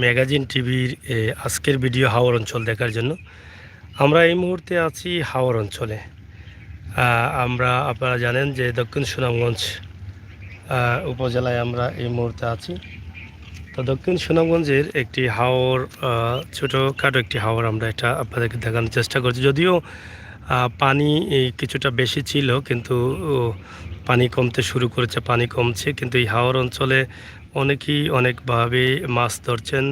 Magazine টিভির আজকের video হাওর অঞ্চল দেখার জন্য আমরা এই মুহূর্তে আছি হাওর অঞ্চলে। আমরা আপনারা জানেন যে দক্ষিণ সুনামগঞ্জ উপজেলায় আমরা এই মুহূর্তে আছি। তো দক্ষিণ সুনামগঞ্জের একটি হাওর, ছোটোখাটো একটি হাওর, আমরা এটা আপনাদেরকে দেখানোর চেষ্টা করছি। যদিও পানি কিছুটা বেশি ছিল, কিন্তু পানি কমতে শুরু করেছে, পানি কমছে, কিন্তু এই হাওর অঞ্চলে অনেকেই অনেকভাবে মাছ ধরছেন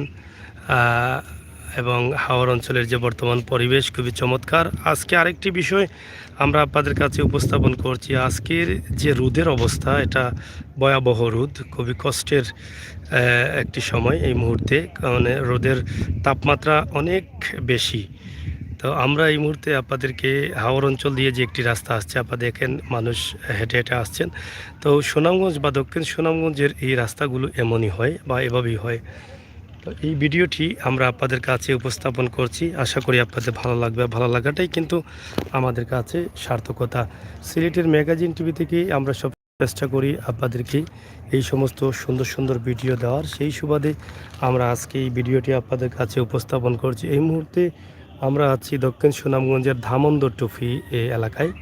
এবং হাওর অঞ্চলের যে বর্তমান পরিবেশ খুবই চমৎকার। আজকে আরেকটি বিষয় আমরা আপনাদের কাছে উপস্থাপন করছি। আজকের যে রোদের অবস্থা, এটা ভয়াবহ রোদ, খুবই কষ্টের একটি সময় এই মুহূর্তে, কারণ রোদের তাপমাত্রা অনেক বেশি। তো আমরা এই মুহূর্তে আপনাদেরকে হাওর অঞ্চল দিয়ে যে একটি রাস্তা আসছে, আপনারা দেখেন মানুষ হেঁটে হেঁটে আসছেন। তো সুনামগঞ্জ বা দক্ষিণ সুনামগঞ্জের এই রাস্তাগুলো এমনই হয় বা এভাবেই হয়। তো এই ভিডিওটি আমরা আপনাদের কাছে উপস্থাপন করছি, আশা করি আপনাদের ভালো লাগবে। ভালো লাগাটাই কিন্তু আমাদের কাছে সার্থকতা। সিলেটের ম্যাগাজিন টিভি থেকে আমরা সব চেষ্টা করি আপনাদেরকে এই সমস্ত সুন্দর সুন্দর ভিডিও দেওয়ার। সেই সুবাদে আমরা আজকে এই ভিডিওটি আপনাদের কাছে উপস্থাপন করছি। এই মুহূর্তে আমরা আছি দক্ষিণ সুনামগঞ্জের ধামন্দর টুফি এলাকায়।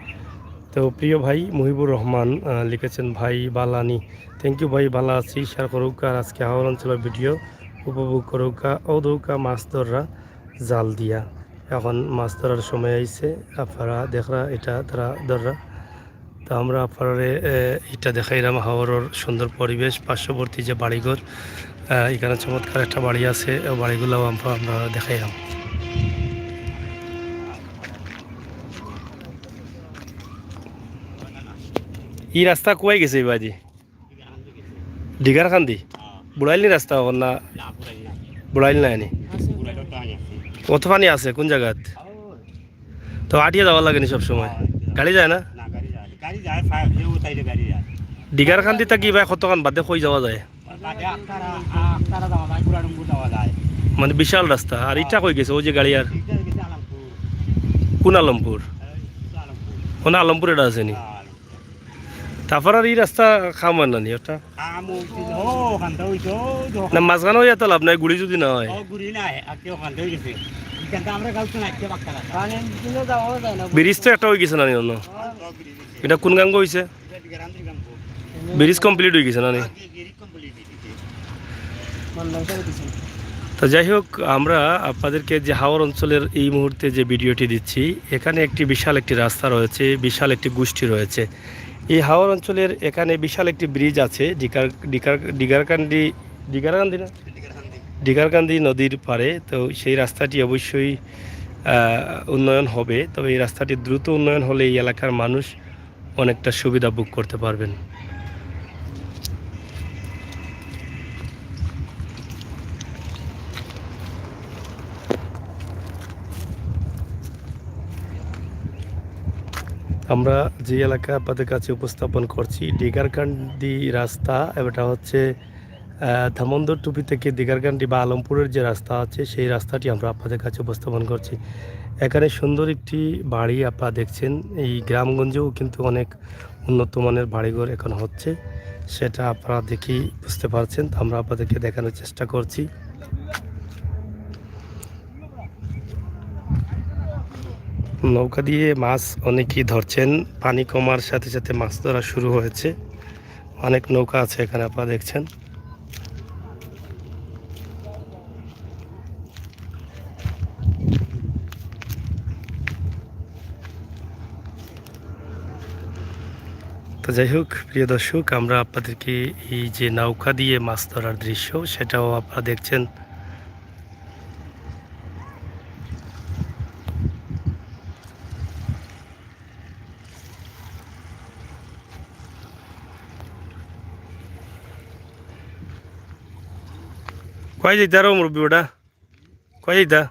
তো প্রিয় ভাই মুহিবুর রহমান লিখেছেন, ভাই বালানি, থ্যাংক ইউ ভাই, ভালো আছি, শেয়ার করুক। আর আজকে হাওর অঞ্চলের ভিডিও উপভোগ করুকা ও দৌকা মাছ ধরা জাল দিয়া। এখন মাছ ধরার সময় আইছে, আপনারা দেখরা এটা তারা ধররা। তো আমরা আপনারা এটা দেখাইলাম হাওরের সুন্দর পরিবেশ, পার্শ্ববর্তী যে বাড়িঘর, এখানে চমৎকার একটা বাড়ি আছে, বাড়িগুলো আমরা দেখাইলাম। ই রাস্তা কুয়াই গেছে বাজি ডিগার খান্দি বুড়াইলি রাস্তা না বুড়াইল না আনি কত পানি আছে কোন জায়গাত? তো আটিয়ে যাওয়া লাগেনি সব সময়? গাড়ি যায় না? ডিগার খান্দি থাকি ভাই কতক্ষণ বাদে কই যাওয়া যায়? মানে বিশাল রাস্তা। আর ইটা কই গেছে ওই যে গাড়ি? আর কোন আলমপুর? কোন আলমপুর এটা আছে নি? তারপর আর এই রাস্তা খামান না নি ওটা না? মাঝখানে হয়ে তো লাভ নাই, গুড়ি যদি না হয়। ব্রিজ তো একটা হয়ে গেছে না নি অন্য? এটা কোন গাঙ্গ হয়েছে? ব্রিজ কমপ্লিট হয়ে গেছে না নি? তো যাই হোক, আমরা আপনাদেরকে যে হাওর অঞ্চলের এই মুহূর্তে যে ভিডিওটি দিচ্ছি, এখানে একটি বিশাল একটি রাস্তা রয়েছে, বিশাল একটি গোষ্ঠী রয়েছে এই হাওর অঞ্চলের। এখানে বিশাল একটি ব্রিজ আছে ডিগারকান্দি নদীর পারে। তো সেই রাস্তাটি অবশ্যই উন্নয়ন হবে, তবে এই রাস্তাটি দ্রুত উন্নয়ন হলে এই এলাকার মানুষ অনেকটা সুবিধা ভোগ করতে পারবেন। আমরা যে এলাকা আপনাদের কাছে উপস্থাপন করছি, দিগারকান্দি রাস্তা, এটা হচ্ছে ধামন্দর টুপি থেকে দিগারকান্দি বা আলমপুরের যে রাস্তা আছে, সেই রাস্তাটি আমরা আপনাদের কাছে উপস্থাপন করছি। এখানে সুন্দর একটি বাড়ি আপনারা দেখছেন। এই গ্রামগঞ্জেও কিন্তু অনেক উন্নত মানের বাড়িঘর এখন হচ্ছে, সেটা আপনারা দেখেই বুঝতে পারছেন। আমরা আপনাদেরকে দেখানোর চেষ্টা করছি। নৌকা দিয়ে মাছ অনেকেই ধরছেন, পানি কমার সাথে সাথে মাছ ধরা শুরু হয়েছে। অনেক নৌকা আছে এখানে আপনারা দেখছেন। তো যাই হোক প্রিয় দর্শক, আমরা আপনাদেরকে এই যে নৌকা দিয়ে মাছ ধরার দৃশ্য, সেটাও আপনারা দেখছেন। কয় যেতে আরো মুরব্বী ওটা কয় যেতা?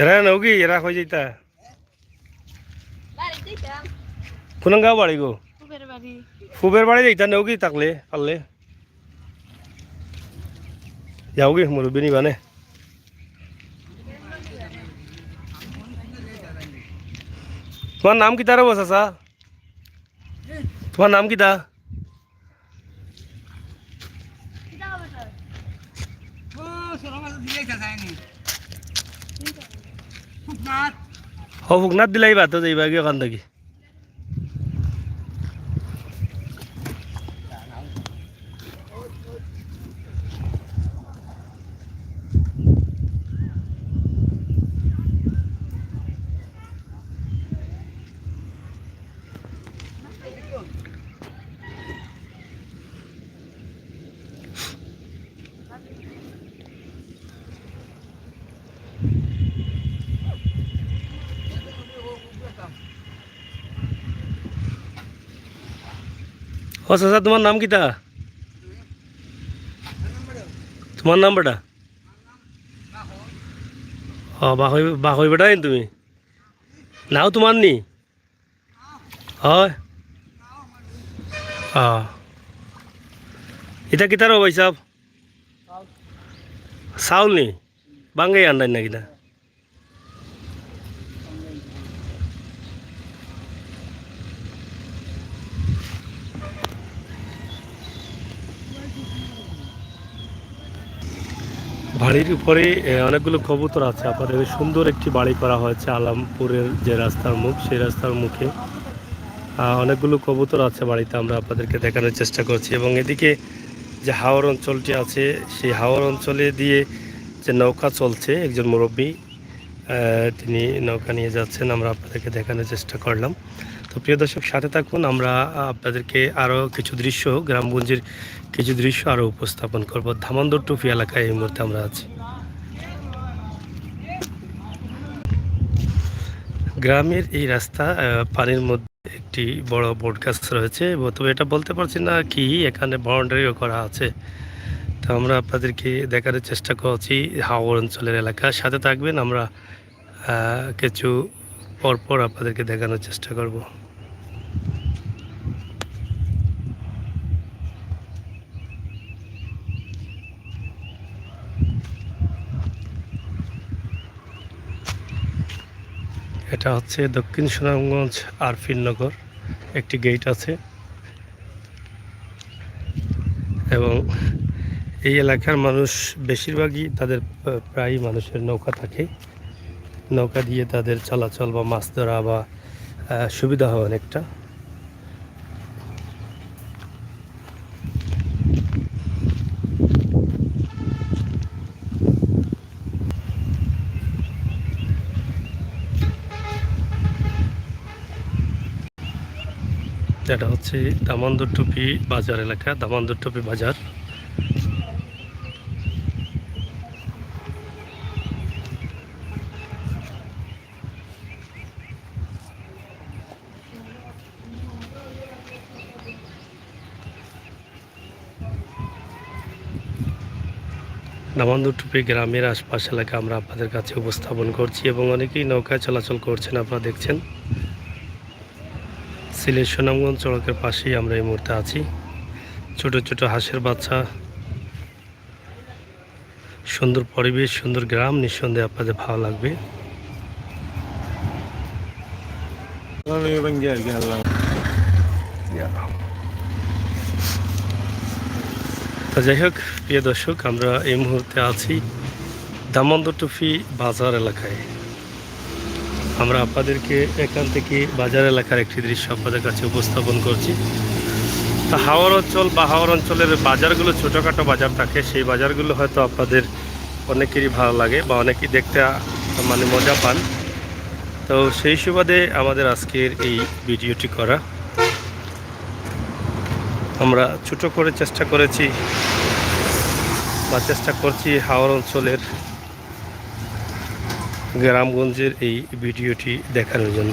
এরা নৌকি এরা কয় যেতা? কোন গাঁও বাড়ি গো? ফুবের বাড়ি যেতা নৌকি থাকলে পারলে যাও গে মুরব্বী নিবানে। তোমার নাম কি তারা চাচা? তোমার নাম কি তা? ও ফুকনাথ দিলাই বাদ তো যাইবা গিয়ে ওখান থেকে। ও চাচা তোমার নাম কি তা? তোমার নাম বেটা? ও বাহই বেটা তুমি নাও তোমার নি? হয় এটা কি তার ভাই সাহেব? চাউল নি বাঙ্গাই আন্দাই না কিনা? বাড়ির উপরে অনেকগুলো কবুতর আছে। আপনাদের সুন্দর একটি বাড়ি করা হয়েছে আলামপুরের যে রাস্তার মুখ, সেই রাস্তার মুখে অনেকগুলো কবুতর আছে বাড়িতে। আমরা আপনাদেরকে দেখানোর চেষ্টা করছি এবং এদিকে যে হাওর অঞ্চলটি আছে সেই হাওর অঞ্চলে দিয়ে যে নৌকা চলছে, একজন মুরব্বী তিনি নৌকা নিয়ে যাচ্ছেন, আমরা আপনাদেরকে দেখানোর চেষ্টা করলাম। তো প্রিয় দর্শক সাথে থাকুন, আমরা আপনাদেরকে আরও কিছু দৃশ্য, গ্রামগঞ্জের কিছু দৃশ্য আরও উপস্থাপন করব। ধামন্দর টুপি এলাকায় এই মুহূর্তে আমরা আছি। গ্রামের এই রাস্তা পানির মধ্যে একটি বড় বট গাছ রয়েছে, তবে এটা বলতে পারছি না কি এখানে বাউন্ডারিও করা আছে। তো আমরা আপনাদেরকে দেখানোর চেষ্টা করছি হাওর অঞ্চলের এলাকা। সাথে থাকবেন, আমরা কিছু পরপর আপনাদেরকে দেখানোর চেষ্টা করব। এটা হচ্ছে দক্ষিণ সুনামগঞ্জ আরফিননগর, একটি গেট আছে এবং এই এলাকার মানুষ বেশিরভাগই তাদের প্রায় মানুষের নৌকা থাকে। নৌকা দিয়ে তাদের চলাচল বা মাছ ধরা বা সুবিধা হয় অনেকটা। এটা হচ্ছে দামোদর টুপি বাজার এলাকা, দামোদর টুপি বাজার। দামোদর টুপি গ্রামের আশপাশ এলাকা আমরা আপনাদের কাছে উপস্থাপন করছি এবং অনেকেই নৌকায় চলাচল করছেন, আপনারা দেখছেন। সিলেট সুনামগঞ্জ সড়কের পাশেই আমরা এই মুহূর্তে আছি। ছোট ছোট হাঁসের বাচ্চা, সুন্দর পরিবেশ, সুন্দর গ্রাম, নিঃসন্দেহে আপনাদের ভালো লাগবে। তো যাই হোক প্রিয় দর্শক, আমরা এই মুহূর্তে আছি দামোদর টুপি বাজার এলাকায়। আমরা আপনাদেরকে এখান থেকে বাজার এলাকার একটি দৃশ্য আপনাদের কাছে উপস্থাপন করছি। তা হাওর অঞ্চল বা হাওর অঞ্চলের বাজারগুলো ছোটোখাটো বাজার থাকে, সেই বাজারগুলো হয়তো আপনাদের অনেকেরই ভালো লাগে বা অনেকেই দেখতে মানে মজা পান। তো সেই সুবাদে আমাদের আজকের এই ভিডিওটি করা। আমরা ছোটো করে চেষ্টা করেছি বা চেষ্টা করছি হাওর অঞ্চলের গ্রামগঞ্জের এই ভিডিওটি দেখানোর জন্য।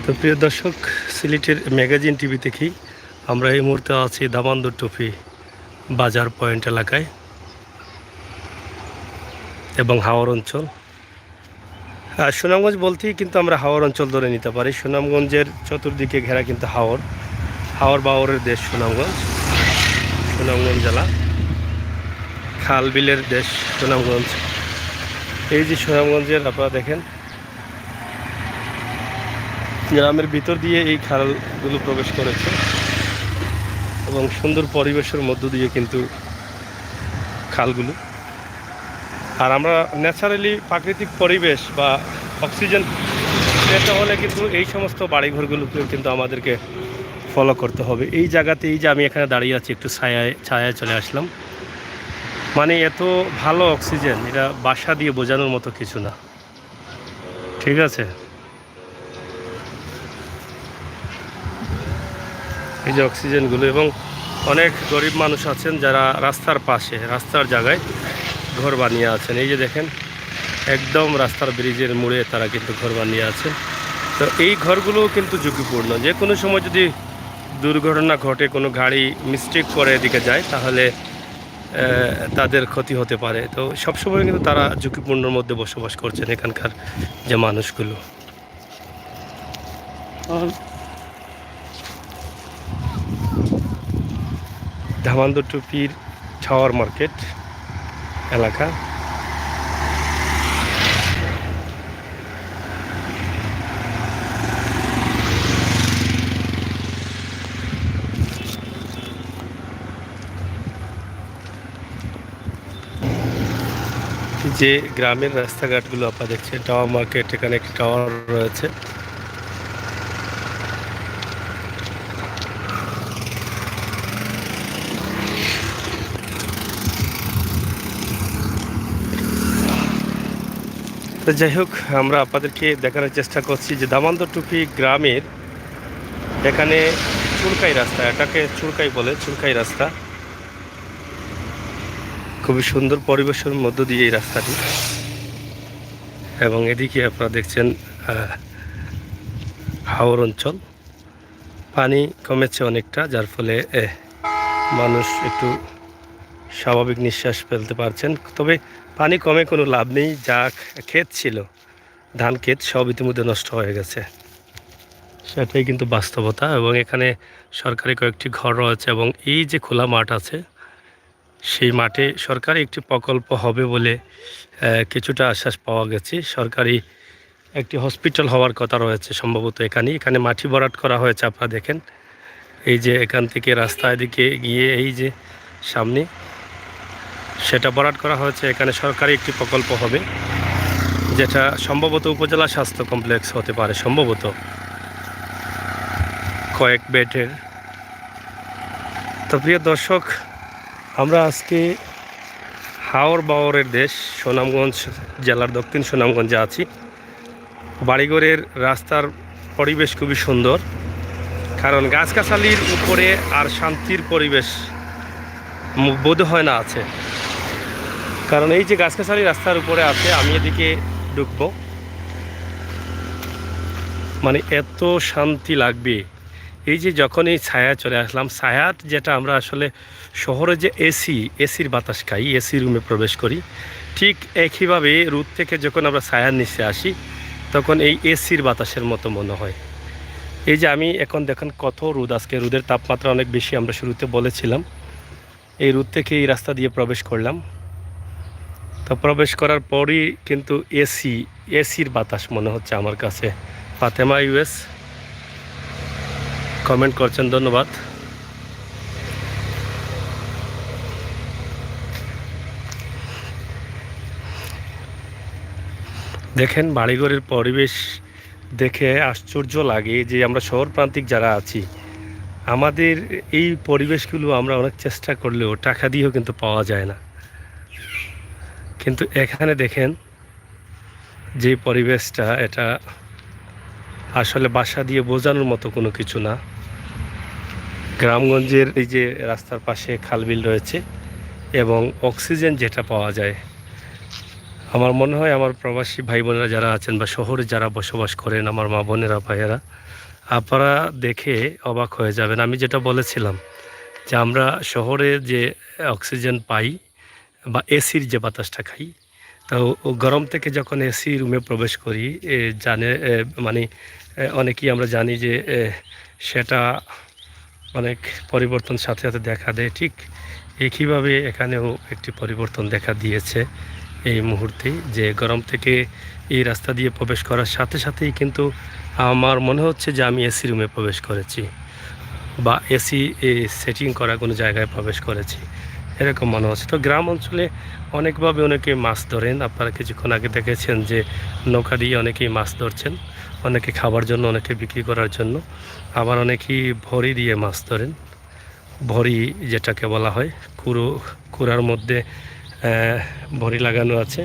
তো প্রিয় দর্শক, সিলেটের ম্যাগাজিন টিভি দেখি আমরা এই মুহূর্তে আছি দামোদর টুপি বাজার পয়েন্ট এলাকায় এবং হাওর অঞ্চল। সুনামগঞ্জ বলতেই কিন্তু আমরা হাওর অঞ্চল ধরে নিতে পারি। সুনামগঞ্জের চতুর্দিকে ঘেরা কিন্তু হাওর, হাওর বাওরের দেশ সুনামগঞ্জ, সুনামগঞ্জ জেলা। খাল বিলের দেশ সুনামগঞ্জ। এই যে সুনামগঞ্জের আপনারা দেখেন গ্রামের ভিতর দিয়ে এই খালগুলো প্রবেশ করেছে এবং সুন্দর পরিবেশের মধ্য দিয়ে কিন্তু খালগুলো। আর আমরা ন্যাচারালি প্রাকৃতিক পরিবেশ বা অক্সিজেন পেতে হলে কিন্তু এই সমস্ত বাড়িঘরগুলোকে কিন্তু আমাদেরকে ফলো করতে হবে। এই জায়গাতে এই যে আমি এখানে দাঁড়িয়ে আছি একটু ছায়ায় চলে আসলাম, মানে এত ভালো অক্সিজেন এটা বাসা দিয়ে বোঝানোর মতো কিছু না, ঠিক আছে। এই যে অক্সিজেনগুলো, এবং অনেক গরিব মানুষ আছেন যারা রাস্তার পাশে রাস্তার জায়গায় ঘর বানিয়ে আছেন। এই যে দেখেন একদম রাস্তার ব্রিজের মুড়ে তারা কিন্তু ঘর বানিয়ে আছেন। তো এই ঘরগুলো কিন্তু ঝুঁকিপূর্ণ, যে কোনো সময় যদি দুর্ঘটনা ঘটে, কোনো গাড়ি মিস্টেক করে এদিকে যায়, তাহলে তাদের ক্ষতি হতে পারে। তো সবসময় কিন্তু তারা ঝুঁকিপূর্ণর মধ্যে বসবাস করছেন এখানকার যে মানুষগুলো। ধামান্দটুপির টাওয়ার মার্কেট এলাকা। যে গ্রামের রাস্তাঘাটগুলো আপনারা দেখছেন, টাওয়ার মার্কেট, এখানে একটি টাওয়ার রয়েছে। তো যাই হোক, আমরা আপনাদেরকে দেখানোর চেষ্টা করছি যে দামান্দরটুপি গ্রামের এখানে চুরকাই রাস্তা, এটাকে চুরকাই বলে, চুরকাই রাস্তা। খুবই সুন্দর পরিবেশের মধ্য দিয়ে এই রাস্তাটি, এবং এদিকে আপনারা দেখছেন হাওর অঞ্চল। পানি কমেছে অনেকটা, যার ফলে মানুষ একটু স্বাভাবিক নিঃশ্বাস ফেলতে পারছেন। তবে পানি কমে কোনো লাভ নেই, যা ক্ষেত ছিল, ধান ক্ষেত, সব ইতিমধ্যে নষ্ট হয়ে গেছে, সেটাই কিন্তু বাস্তবতা। এবং এখানে সরকারি কয়েকটি ঘর রয়েছে, এবং এই যে খোলা মাঠ আছে, সেই মাঠে সরকারি একটি প্রকল্প হবে বলে কিছুটা আশ্বাস পাওয়া গেছে। সরকারি একটি হসপিটাল হওয়ার কথা রয়েছে সম্ভবত এখানে মাটি ভরাট করা হয়েছে। আপনারা দেখেন এই যে এখান থেকে রাস্তা এদিকে গিয়ে এই যে সামনে সেটা ভরাট করা হয়েছে। এখানে সরকারি একটি প্রকল্প হবে, যেটা সম্ভবত উপজেলা স্বাস্থ্য কমপ্লেক্স হতে পারে, সম্ভবত কয়েক বেডের। তো প্রিয় দর্শক, আমরা আজকে হাওর বাওরের দেশ সুনামগঞ্জ জেলার দক্ষিণ সুনামগঞ্জে আছি। বাড়িঘরের রাস্তার পরিবেশ খুবই সুন্দর, কারণ গাছগাছালির উপরে আর শান্তির পরিবেশ বোধ হয় না আছে। কারণ এই যে গাছগাছালি রাস্তার উপরে আছে, আমি এদিকে ঢুকবো, মানে এত শান্তি লাগবে। এই যে যখন এই ছায়া চলে আসলাম, ছায়ার যেটা আমরা আসলে শহরে যে এসির বাতাস খাই, এসি রুমে প্রবেশ করি, ঠিক একইভাবে রোদ থেকে যখন আমরা ছায়ার নিচে আসি, তখন এই এসির বাতাসের মতো মনে হয়। এই যে আমি এখন দেখেন কত রোদ, আজকে রোদের তাপমাত্রা অনেক বেশি, আমরা শুরুতে বলেছিলাম। এই রোদ থেকে এই রাস্তা দিয়ে প্রবেশ করলাম, তো প্রবেশ করার পরই কিন্তু এসির বাতাস মনে হচ্ছে আমার কাছে। ফাতেমা ইউএস কমেন্ট করছেন, ধন্যবাদ। দেখেন বাড়িঘরের পরিবেশ দেখে আশ্চর্য লাগে যে আমরা শহর প্রান্তিক যারা আছি, আমাদের এই পরিবেশগুলো আমরা অনেক চেষ্টা করলেও টাকা দিয়েও কিন্তু পাওয়া যায় না। কিন্তু এখানে দেখেন যে পরিবেশটা, এটা আসলে বাসা দিয়ে বোঝানোর মতো কোনো কিছু না। গ্রামগঞ্জের এই যে রাস্তার পাশে খালবিল রয়েছে, এবং অক্সিজেন যেটা পাওয়া যায়, আমার মনে হয় আমার প্রবাসী ভাই বোনেরা যারা আছেন বা শহরে যারা বসবাস করেন, আমার মা বোনেরা ভাইয়েরা, আপনারা দেখে অবাক হয়ে যাবেন। আমি যেটা বলেছিলাম যে আমরা শহরে যে অক্সিজেন পাই বা এসির যে বাতাসটা খাই, তো গরম থেকে যখন এসি রুমে প্রবেশ করি, মানে অনেকেই আমরা জানি যে সেটা অনেক পরিবর্তন সাথে সাথে দেখা দেয়। ঠিক একইভাবে এখানেও একটি পরিবর্তন দেখা দিয়েছে এই মুহূর্তে, যে গরম থেকে এই রাস্তা দিয়ে প্রবেশ করার সাথে সাথেই কিন্তু আমার মনে হচ্ছে যে আমি এসি রুমে প্রবেশ করেছি বা এসি সেটিং করা কোনো জায়গায় প্রবেশ করেছি, এরকম মনে হচ্ছে। তো গ্রাম অঞ্চলে অনেকভাবে অনেকে মাছ ধরেন। আপনারা কিছুক্ষণ আগে দেখেছেন যে নৌকা দিয়ে অনেকেই মাছ ধরছেন, অনেকে খাবার জন্য, অনেকে বিক্রি করার জন্য, আবার অনেকেই ভরি দিয়ে মাছ ধরেন। ভরি যেটাকে বলা হয়, কুড়ার মধ্যে ভরি লাগানো আছে।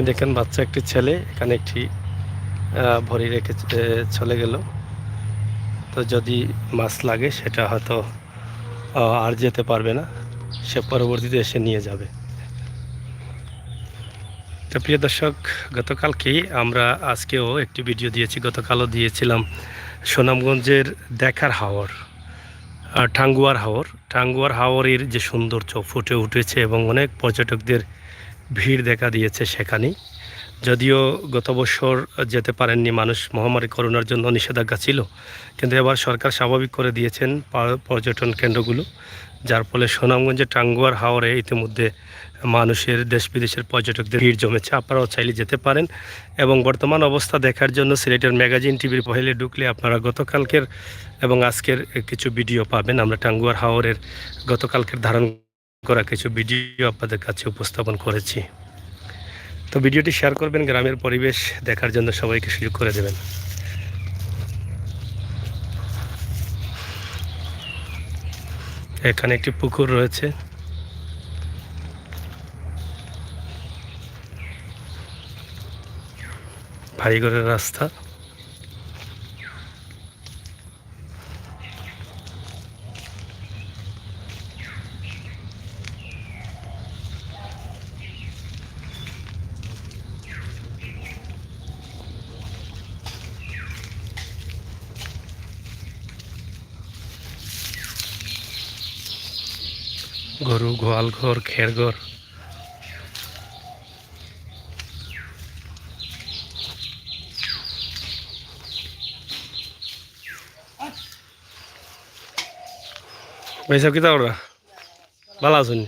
দেখেন বাচ্চা একটি ছেলে এখানে একটি ভরি রেখে চলে গেল। তো যদি মাছ লাগে সেটা হয়তো আর যেতে পারবে না, সে পরবর্তীতে এসে নিয়ে যাবে। তো প্রিয় দর্শক, গতকালকেই আমরা আজকেও একটি ভিডিও দিয়েছি, গতকালও দিয়েছিলাম সুনামগঞ্জের দেখার হাওর, টাঙ্গুয়ার হাওরের যে সৌন্দর্য ফুটে উঠেছে এবং অনেক পর্যটকদের ভিড় দেখা দিয়েছে সেখানেই। যদিও গত বছর যেতে পারেননি মানুষ, মহামারী করোনার জন্য নিষেধাজ্ঞা ছিল, কিন্তু এবার সরকার স্বাভাবিক করে দিয়েছেন পর্যটন কেন্দ্রগুলো, যার ফলে সুনামগঞ্জের টাঙ্গুয়ার হাওরে ইতিমধ্যে মানুষের, দেশ বিদেশের পর্যটকদের ভিড় জমেছে। আপনারাও চাইলে যেতে পারেন এবং বর্তমান অবস্থা দেখার জন্য সিলেটের ম্যাগাজিন টিভির পহেলে ঢুকলে আপনারা গতকালকের এবং আজকের কিছু ভিডিও পাবেন। আমরা টাঙ্গুয়ার হাওরের গতকালকের ধারণ করা কিছু ভিডিও আপনাদের কাছে উপস্থাপন করেছি। তো ভিডিওটি শেয়ার করবেন, গ্রামের পরিবেশ দেখার জন্য সবাইকে সুযোগ করে দেবেন। এখানে একটি পুকুর রয়েছে, ভারীগড়ের রাস্তা। গরু, গোয়াল ঘর, খের ঘর। ভাই সাহেব, কিতা ওরা ভালো আছেন?